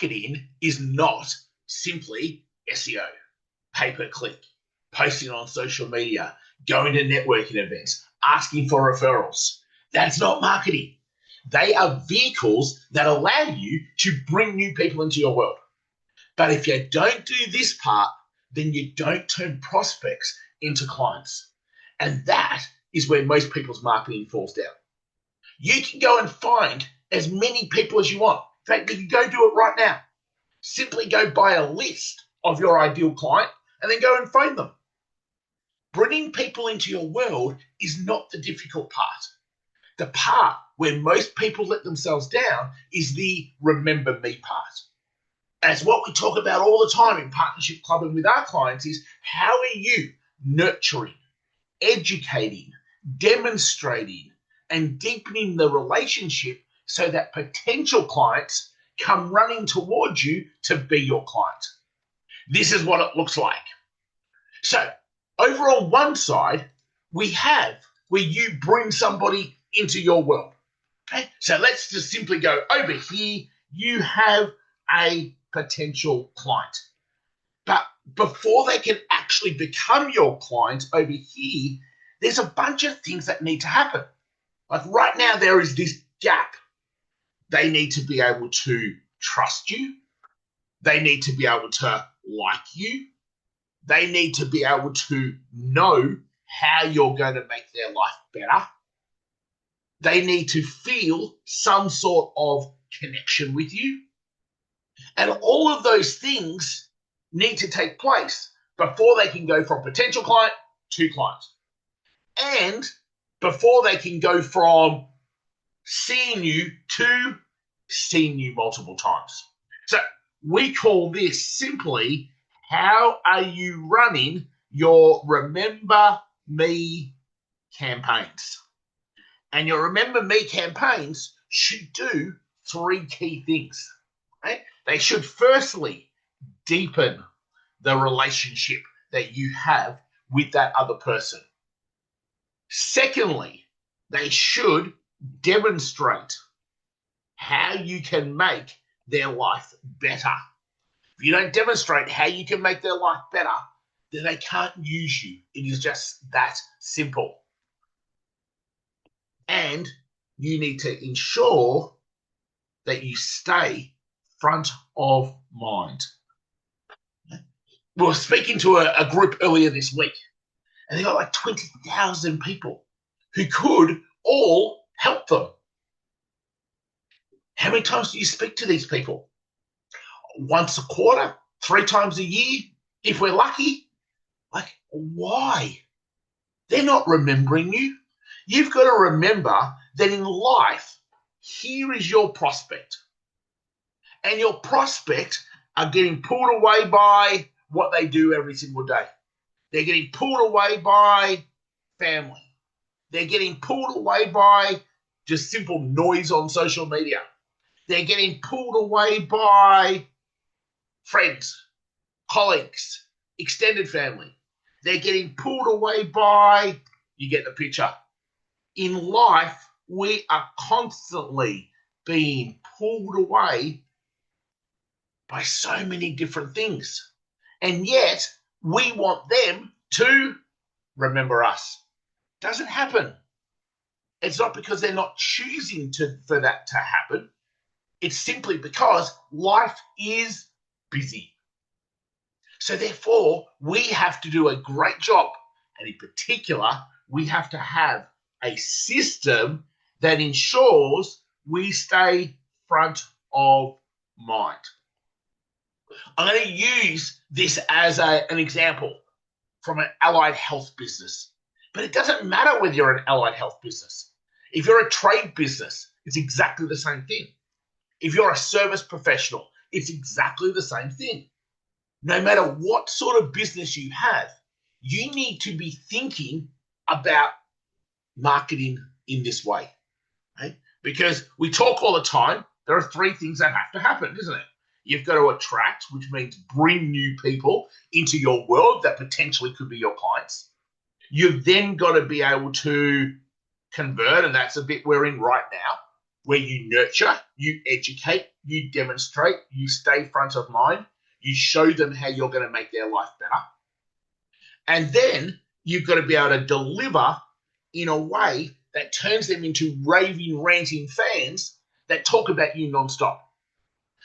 marketing is not simply SEO, pay-per-click, posting on social media, going to networking events, asking for referrals. That's not marketing. They are vehicles that allow you to bring new people into your world. But if you don't do this part, then you don't turn prospects into clients. And that is where most people's marketing falls down. You can go and find as many people as you want. In fact, you can go do it right now. Simply go buy a list of your ideal client and then go and phone them. Bringing people into your world is not the difficult part. The part where most people let themselves down is the remember me part. As what we talk about all the time in partnership clubbing with our clients is how are you nurturing, educating, demonstrating, and deepening the relationship so that potential clients come running towards you to be your client. This is what it looks like. So over on one side, we have where you bring somebody into your world. Okay? So let's just simply go over here. You have a potential client. But before they can actually become your client over here, there's a bunch of things that need to happen. Like right now, there is this gap. They need to be able to trust you. They need to be able to like you. They need to be able to know how you're going to make their life better. They need to feel some sort of connection with you. And all of those things need to take place before they can go from potential client to client. And before they can go from seeing you to seeing you multiple times. So we call this simply, how are you running your Remember Me campaigns? And your Remember Me campaigns should do three key things. Right? They should firstly deepen the relationship that you have with that other person. Secondly, they should demonstrate how you can make their life better. If you don't demonstrate how you can make their life better, then they can't use you. It is just that simple. And you need to ensure that you stay front of mind. We were speaking to a group earlier this week, and they got like 20,000 people who could all help them. How many times do you speak to these people? Once a quarter, 3 times a year, if we're lucky. Like, why? They're not remembering you. You've got to remember that in life, here is your prospect. And your prospect are getting pulled away by what they do every single day. They're getting pulled away by family. They're getting pulled away by just simple noise on social media. They're getting pulled away by friends, colleagues, extended family. They're getting pulled away by, you get the picture. In life, we are constantly being pulled away by so many different things. And yet, we want them to remember us. Doesn't happen. It's not because they're not choosing for that to happen. It's simply because life is busy. So therefore, we have to do a great job. And in particular, we have to have a system that ensures we stay front of mind. I'm going to use this as an example from an allied health business. But it doesn't matter whether you're an allied health business. If you're a trade business, it's exactly the same thing. If you're a service professional, it's exactly the same thing. No matter what sort of business you have, you need to be thinking about marketing in this way, right? Because we talk all the time, there are 3 things that have to happen, isn't it? You've got to attract, which means bring new people into your world that potentially could be your clients. You've then got to be able to convert, and that's a bit we're in right now. where you nurture, you educate, you demonstrate, you stay front of mind, you show them how you're going to make their life better. And then you've got to be able to deliver in a way that turns them into raving, ranting fans that talk about you nonstop.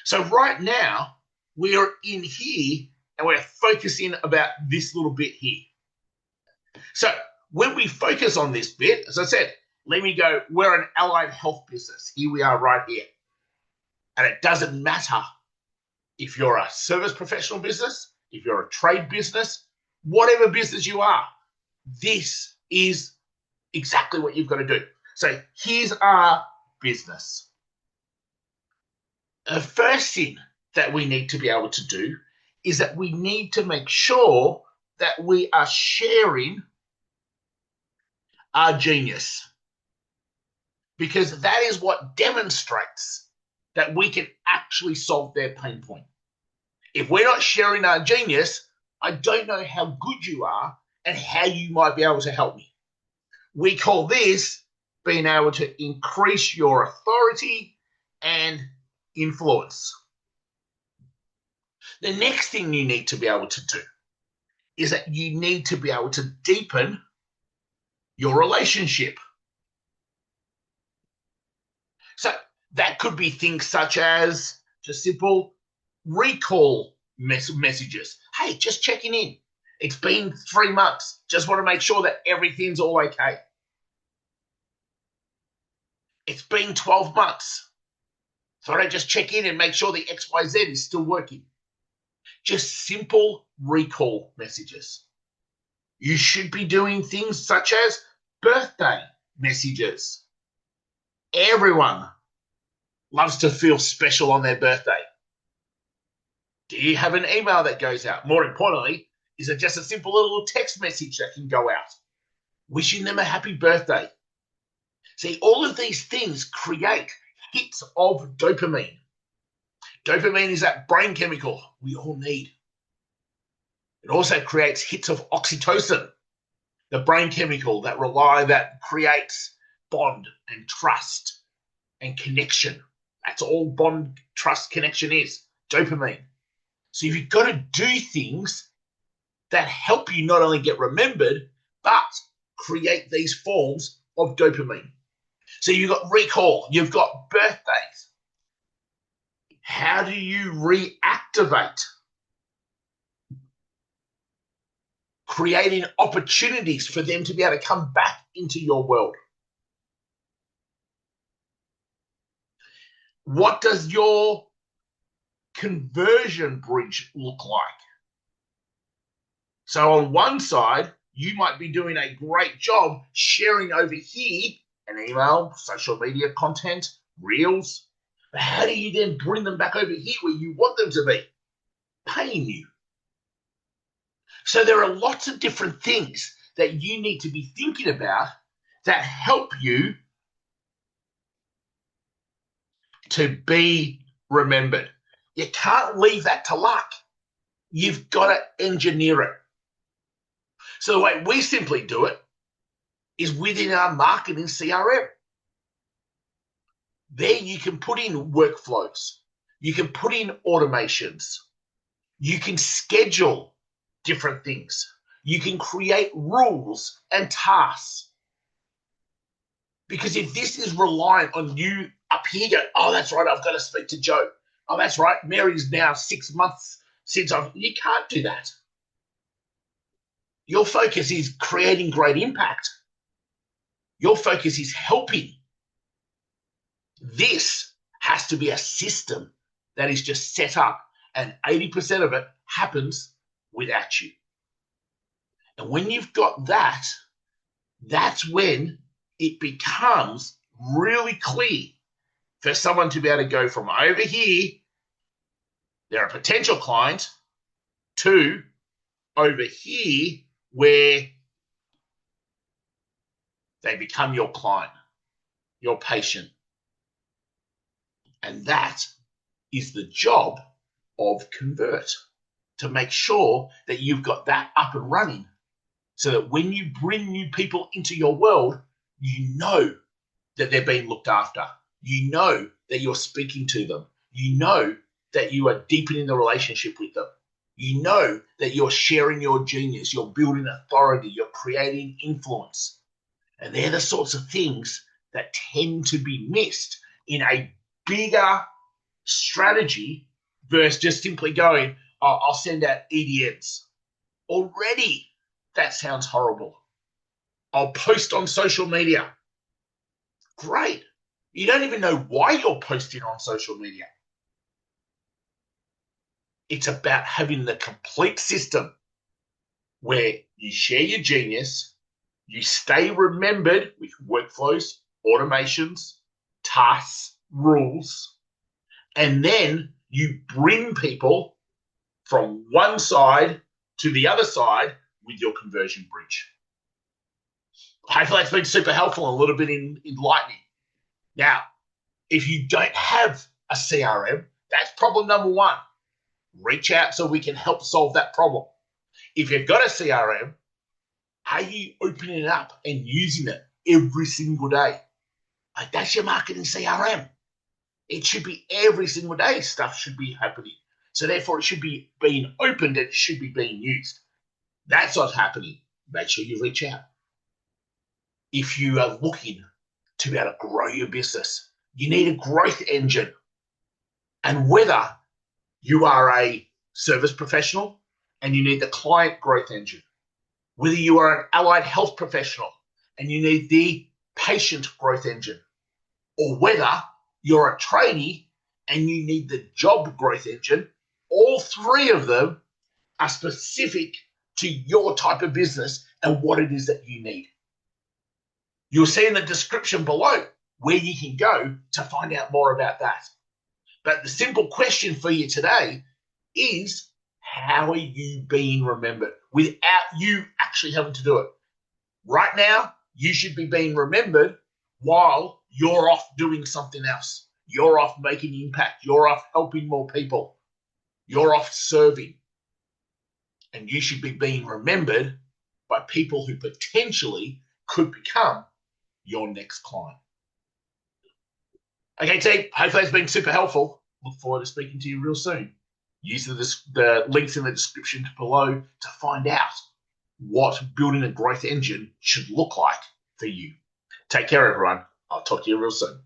So right now, we're in here and we're focusing about this little bit here. So when we focus on this bit, as I said, let me go, we're an allied health business. Here we are right here. And it doesn't matter if you're a service professional business, if you're a trade business, whatever business you are, this is exactly what you've got to do. So here's our business. The first thing that we need to be able to do is that we need to make sure that we are sharing our genius, because that is what demonstrates that we can actually solve their pain point. If we're not sharing our genius, I don't know how good you are and how you might be able to help me. We call this being able to increase your authority and influence. The next thing you need to be able to do is that you need to be able to deepen your relationship. So that could be things such as just simple recall messages. Hey, just checking in. It's been 3 months. Just want to make sure that everything's all okay. It's been 12 months. Thought I'd just check in and make sure the XYZ is still working. Just simple recall messages. You should be doing things such as birthday messages. Everyone loves to feel special on their birthday. Do you have an email that goes out? More importantly, is it just a simple little text message that can go out? Wishing them a happy birthday. See, all of these things create hits of dopamine. Dopamine is that brain chemical we all need. It also creates hits of oxytocin, the brain chemical that creates bond and trust and connection. That's all bond, trust, connection is, dopamine. So you've got to do things that help you not only get remembered, but create these forms of dopamine. So you've got recall, you've got birthdays. How do you reactivate? Creating opportunities for them to be able to come back into your world. What does your conversion bridge look like? So on one side, you might be doing a great job sharing over here an email, social media content, reels. But how do you then bring them back over here where you want them to be? Paying you. So there are lots of different things that you need to be thinking about that help you to be remembered. You can't leave that to luck. You've got to engineer it. So the way we simply do it is within our marketing CRM. There you can put in workflows. You can put in automations. You can schedule different things. You can create rules and tasks. Because if this is reliant on you up here going, oh, that's right, I've got to speak to Joe. Oh, that's right, Mary's now 6 months since you can't do that. Your focus is creating great impact. Your focus is helping. This has to be a system that is just set up, and 80% of it happens without you. And when you've got that, that's when it becomes really clear for someone to be able to go from over here, they're a potential client, to over here where they become your client, your patient. And that is the job of Convert, to make sure that you've got that up and running so that when you bring new people into your world, you know that they're being looked after. You know that you're speaking to them. You know that you are deepening the relationship with them. You know that you're sharing your genius, you're building authority, you're creating influence. And they're the sorts of things that tend to be missed in a bigger strategy versus just simply going, oh, I'll send out EDMs. Already, that sounds horrible. I'll post on social media. Great. You don't even know why you're posting on social media. It's about having the complete system where you share your genius, you stay remembered with workflows, automations, tasks, rules, and then you bring people from one side to the other side with your conversion bridge. Hopefully that's been super helpful and a little bit enlightening. Now, if you don't have a CRM, that's problem number one. Reach out so we can help solve that problem. If you've got a CRM, are you opening it up and using it every single day? Like, that's your marketing CRM. It should be every single day stuff should be happening. So therefore, it should be being opened and it should be being used. That's what's happening. Make sure you reach out. If you are looking to be able to grow your business, you need a growth engine. And whether you are a service professional and you need the client growth engine, whether you are an allied health professional and you need the patient growth engine, or whether you're a trainee and you need the job growth engine, all three of them are specific to your type of business and what it is that you need. You'll see in the description below where you can go to find out more about that. But the simple question for you today is, how are you being remembered without you actually having to do it? Right now, you should be being remembered while you're off doing something else. You're off making impact. You're off helping more people. You're off serving. And you should be being remembered by people who potentially could become your next client. Okay, team, hopefully it's been super helpful. Look forward to speaking to you real soon. Use the links in the description below to find out what building a growth engine should look like for you. Take care, everyone. I'll talk to you real soon.